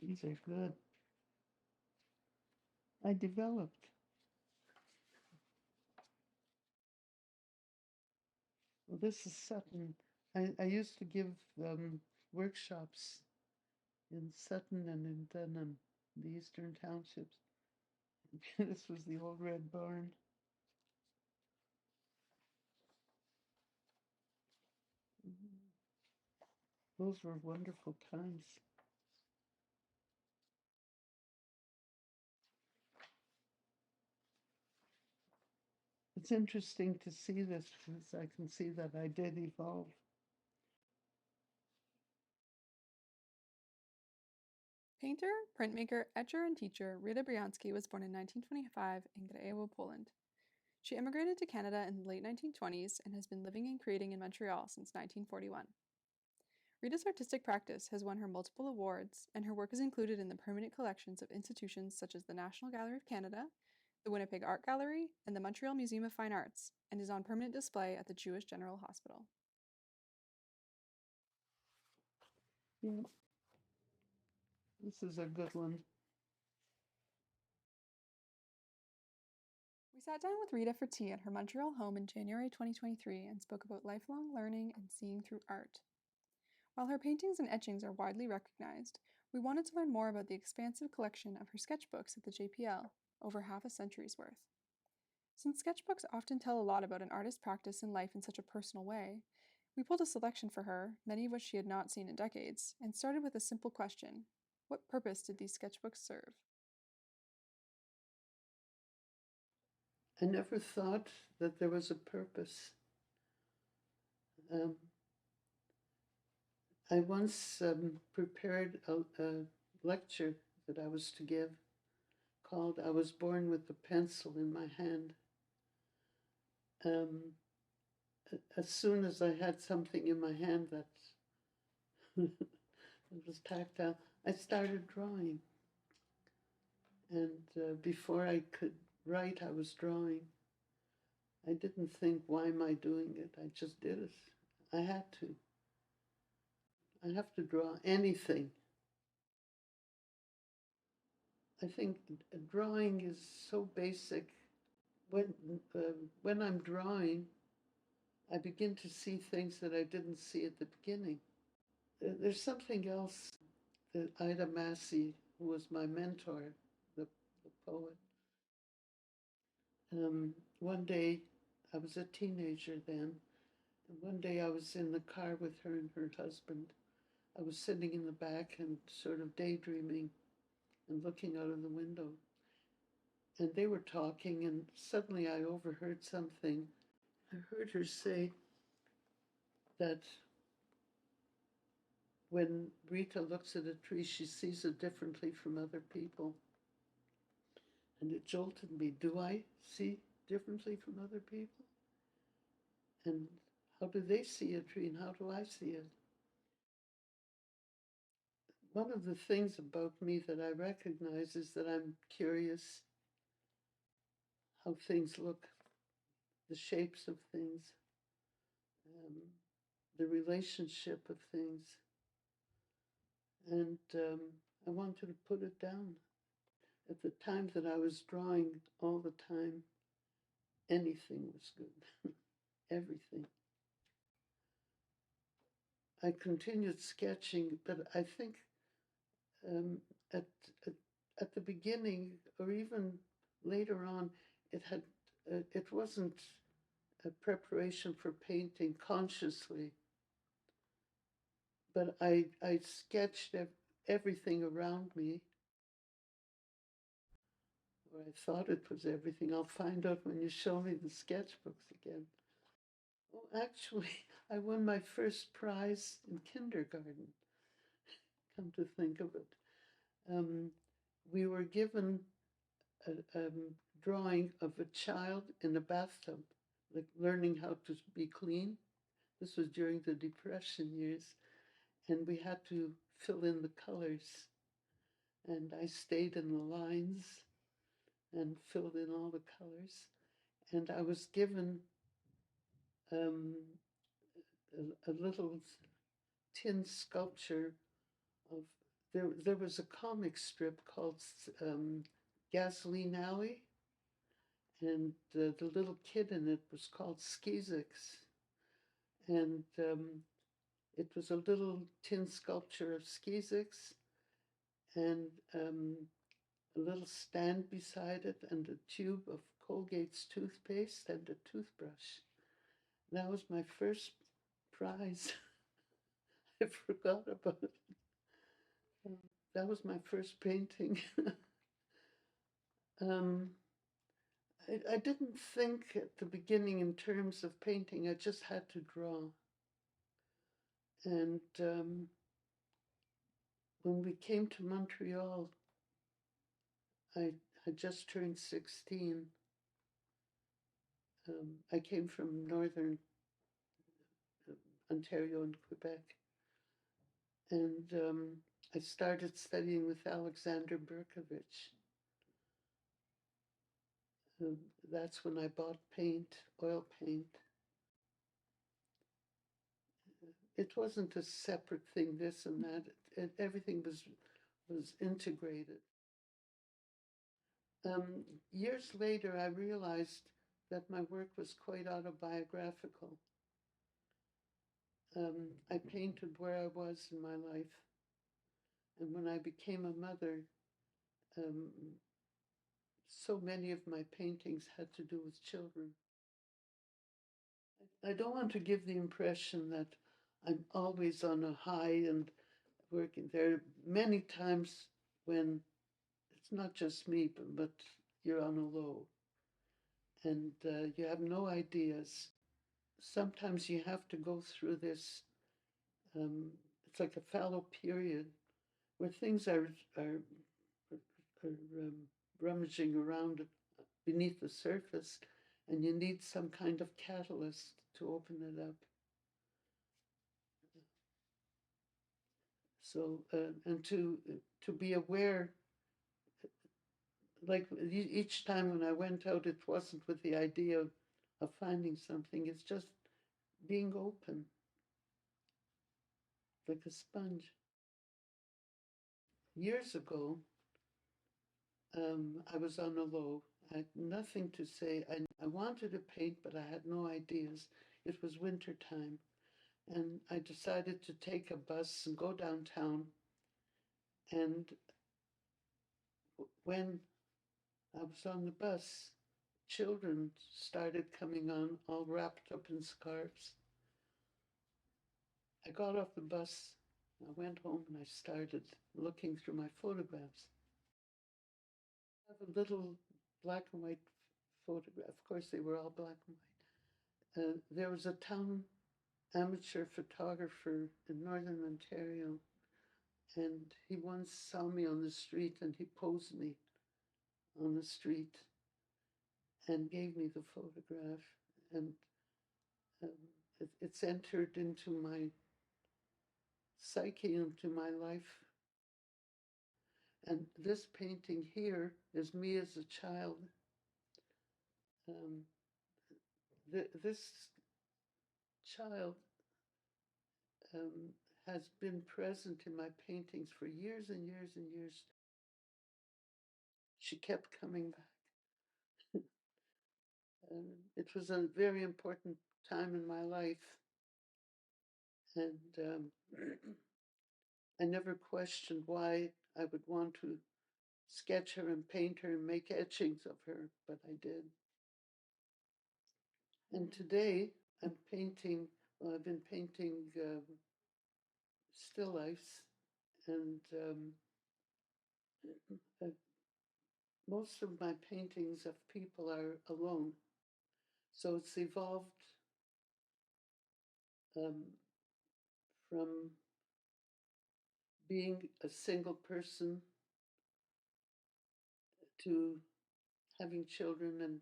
These are good. I developed. Well, this is Sutton. I used to give workshops in Sutton and in Dunham, the Eastern Townships. This was the old red barn. Those were wonderful times. It's interesting to see this because I can see that I did evolve. Painter, printmaker, etcher, and teacher Rita Briansky was born in 1925 in Grajewo, Poland. She immigrated to Canada in the late 1920s and has been living and creating in Montreal since 1941. Rita's artistic practice has won her multiple awards, and her work is included in the permanent collections of institutions such as the National Gallery of Canada, the Winnipeg Art Gallery, and the Montreal Museum of Fine Arts, and is on permanent display at the Jewish General Hospital. Yeah. This is a good one. We sat down with Rita for tea at her Montreal home in January 2023 and spoke about lifelong learning and seeing through art. While her paintings and etchings are widely recognized, we wanted to learn more about the expansive collection of her sketchbooks at the JPL, over half a century's worth. Since sketchbooks often tell a lot about an artist's practice and life in such a personal way, we pulled a selection for her, many of which she had not seen in decades, and started with a simple question: what purpose did these sketchbooks serve? I never thought that there was a purpose. I once prepared a lecture that I was to give called "I Was Born with a Pencil in My Hand." As soon as I had something in my hand that was tactile, I started drawing. And before I could write, I was drawing. I didn't think, why am I doing it? I just did it. I had to. I have to draw anything. I think drawing is so basic. When I'm drawing, I begin to see things that I didn't see at the beginning. There's something else that Ida Massey, who was my mentor, the poet, one day, I was a teenager then, and one day I was in the car with her and her husband. I was sitting in the back and sort of daydreaming and looking out of the window. And they were talking, and suddenly I overheard something. I heard her say that when Rita looks at a tree, she sees it differently from other people. And it jolted me. Do I see differently from other people? And how do they see a tree and how do I see it? One of the things about me that I recognize is that I'm curious how things look, the shapes of things, the relationship of things. And I wanted to put it down. At the time that I was drawing all the time, anything was good, everything. I continued sketching, but I think um, at, at at the beginning, or even later on, it wasn't a preparation for painting consciously, but I sketched everything around me, or I thought it was everything. I'll find out when you show me the sketchbooks again. Oh, actually, I won my first prize in kindergarten, come to think of it. We were given a drawing of a child in a bathtub, like learning how to be clean. This was during the Depression years, and we had to fill in the colors. And I stayed in the lines and filled in all the colors. And I was given a little tin sculpture of there was a comic strip called Gasoline Alley, and the little kid in it was called Skeezix, and it was a little tin sculpture of Skeezix, and a little stand beside it, and a tube of Colgate's toothpaste and a toothbrush. That was my first prize. I forgot about it. That was my first painting. um, I didn't think at the beginning in terms of painting. I just had to draw. And when we came to Montreal, I had just turned 16. I came from northern Ontario and Quebec. And I started studying with Alexander Berkovich. That's when I bought paint, oil paint. It wasn't a separate thing, this and that. Everything was integrated. Years later, I realized that my work was quite autobiographical. I painted where I was in my life. And when I became a mother, so many of my paintings had to do with children. I don't want to give the impression that I'm always on a high and working. There are many times when it's not just me, but you're on a low and you have no ideas. Sometimes you have to go through this, it's like a fallow period where things are rummaging around beneath the surface, and you need some kind of catalyst to open it up. So, and to be aware, like each time when I went out, it wasn't with the idea of finding something. It's just being open, like a sponge. Years ago, I was on a low. I had nothing to say. I wanted to paint, but I had no ideas. It was winter time, and I decided to take a bus and go downtown. And when I was on the bus, children started coming on, all wrapped up in scarves. I got off the bus, I went home, and I started looking through my photographs. I have a little black and white photograph. Of course, they were all black and white. There was a town amateur photographer in northern Ontario, and he once saw me on the street, and he posed me on the street and gave me the photograph. And it's entered into my psyche, into my life. And this painting here is me as a child. This child has been present in my paintings for years and years and years. She kept coming back. It was a very important time in my life. And I never questioned why I would want to sketch her and paint her and make etchings of her, but I did. And today I'm painting, well, I've been painting still lifes, and most of my paintings of people are alone. So it's evolved from being a single person to having children and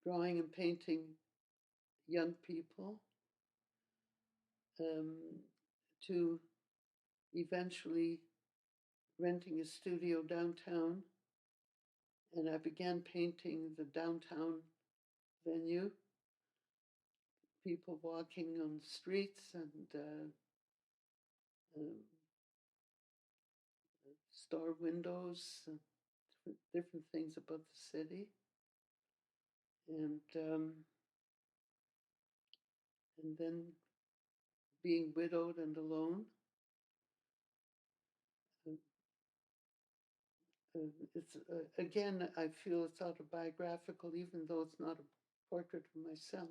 drawing and painting young people, to eventually renting a studio downtown. And I began painting the downtown venue, people walking on the streets and store windows, different things about the city, and then being widowed and alone. Uh, it's again, I feel it's autobiographical, even though it's not a portrait of myself.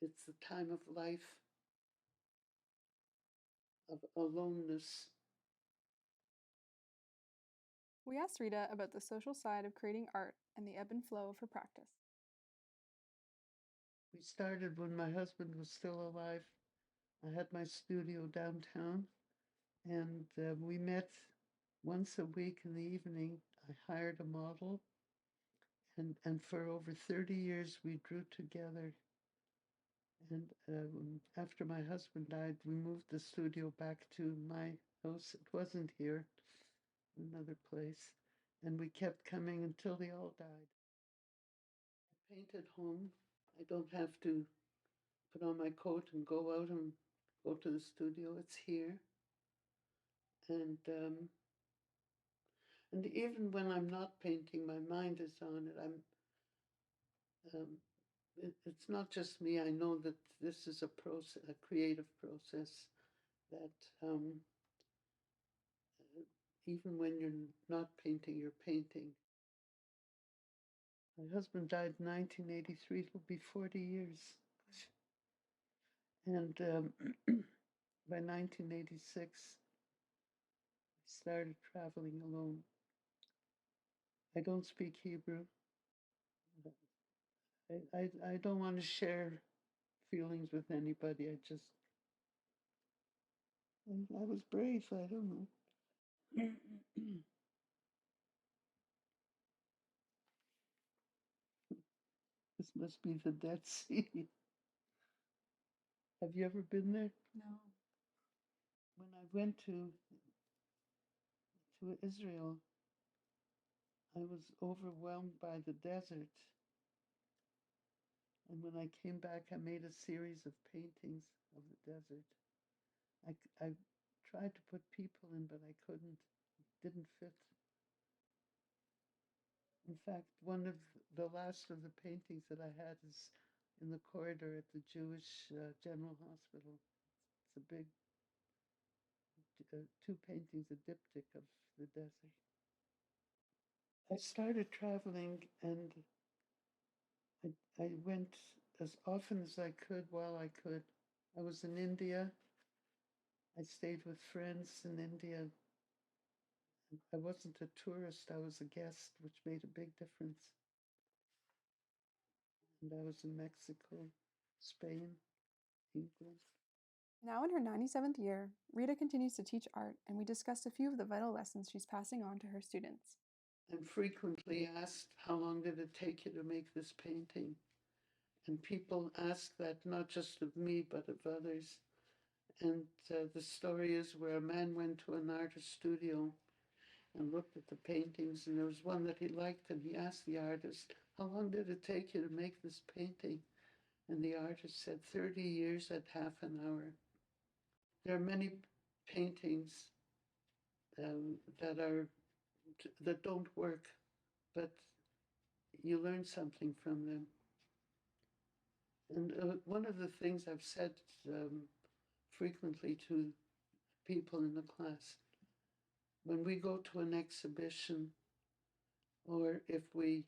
It's the time of life of aloneness. We asked Rita about the social side of creating art and the ebb and flow of her practice. We started when my husband was still alive. I had my studio downtown, and we met once a week in the evening. I hired a model, and for over 30 years we drew together. And after my husband died, we moved the studio back to my house. It wasn't here, another place. And we kept coming until they all died. I paint at home. I don't have to put on my coat and go out and go to the studio. It's here. And even when I'm not painting, my mind is on it. It's not just me. I know that this is a process, a creative process that even when you're not painting, you're painting. My husband died in 1983. It'll be 40 years. And by 1986, I started traveling alone. I don't speak Hebrew. I don't want to share feelings with anybody. I was brave. I don't know. This must be the Dead Sea. Have you ever been there? No. When I went to Israel, I was overwhelmed by the desert. And when I came back, I made a series of paintings of the desert. I tried to put people in, but I couldn't. It didn't fit. In fact, one of the last of the paintings that I had is in the corridor at the Jewish General Hospital. It's a big, two paintings, a diptych of the desert. I started traveling, and I went as often as I could while I could. I was in India. I stayed with friends in India. I wasn't a tourist, I was a guest, which made a big difference. And I was in Mexico, Spain, England. Now in her 97th year, Rita continues to teach art, and we discussed a few of the vital lessons she's passing on to her students. I'm frequently asked, how long did it take you to make this painting? And people ask that not just of me, but of others. And the story is where a man went to an artist studio and looked at the paintings, and there was one that he liked, and he asked the artist, how long did it take you to make this painting? And the artist said, 30 years at half an hour. There are many paintings that don't work, but you learn something from them. And one of the things I've said frequently to people in the class, when we go to an exhibition, or if we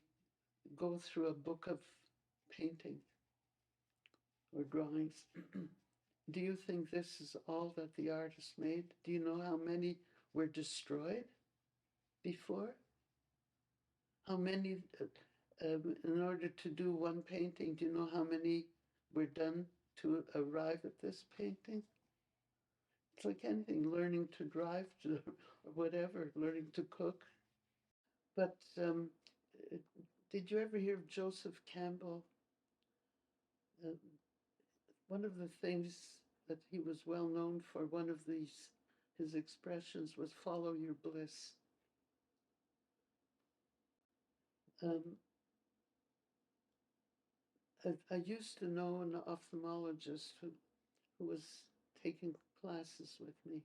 go through a book of painting or drawings, do you think this is all that the artist made? Do you know how many were destroyed before? How many, in order to do one painting, do you know how many were done to arrive at this painting? It's like anything, learning to drive to, or whatever, learning to cook. But did you ever hear of Joseph Campbell? Uh, one of the things that he was well known for, one of his expressions was follow your bliss. I used to know an ophthalmologist who was taking classes with me.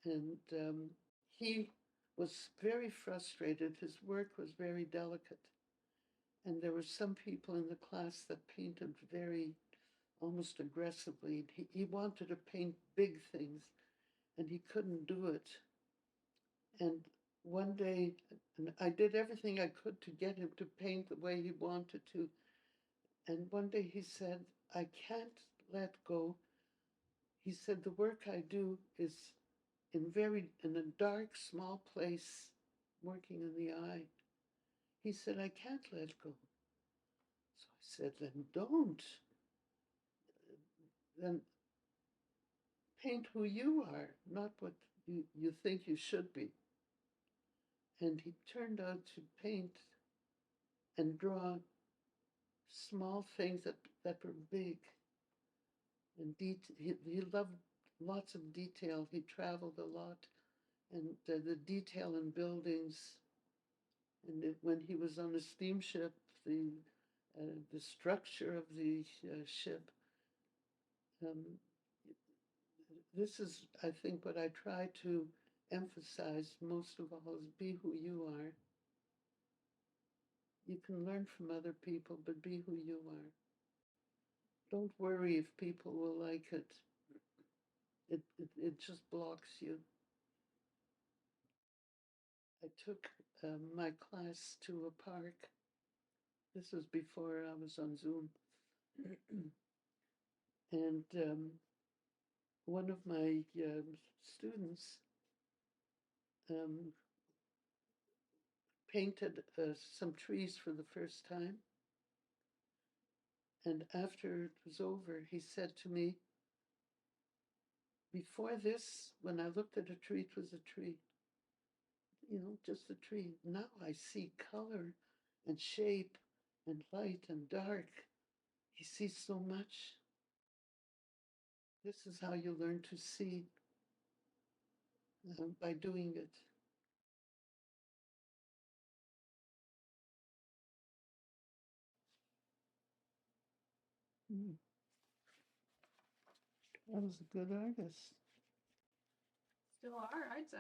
And he was very frustrated. His work was very delicate. And there were some people in the class that painted very almost aggressively. He wanted to paint big things and he couldn't do it. And one day, and I did everything I could to get him to paint the way he wanted to. And one day he said, I can't let go. He said, the work I do is in a dark, small place, working in the eye. He said, I can't let go. So I said, then don't. Then paint who you are, not what you think you should be. And he turned out to paint and draw small things that were big. And he loved lots of detail. He traveled a lot. And the detail in buildings. And when he was on the steamship, the structure of the ship. This is, I think, what I try to emphasize most of all is be who you are. You can learn from other people, but be who you are. Don't worry if people will like it. It just blocks you. I took my class to a park. This was before I was on Zoom. And one of my students painted some trees for the first time. And after it was over, he said to me, before this, when I looked at a tree, it was a tree. Just a tree. Now I see color and shape and light and dark. He sees so much. This is how you learn to see by doing it. I was a good artist. Still are, I'd say.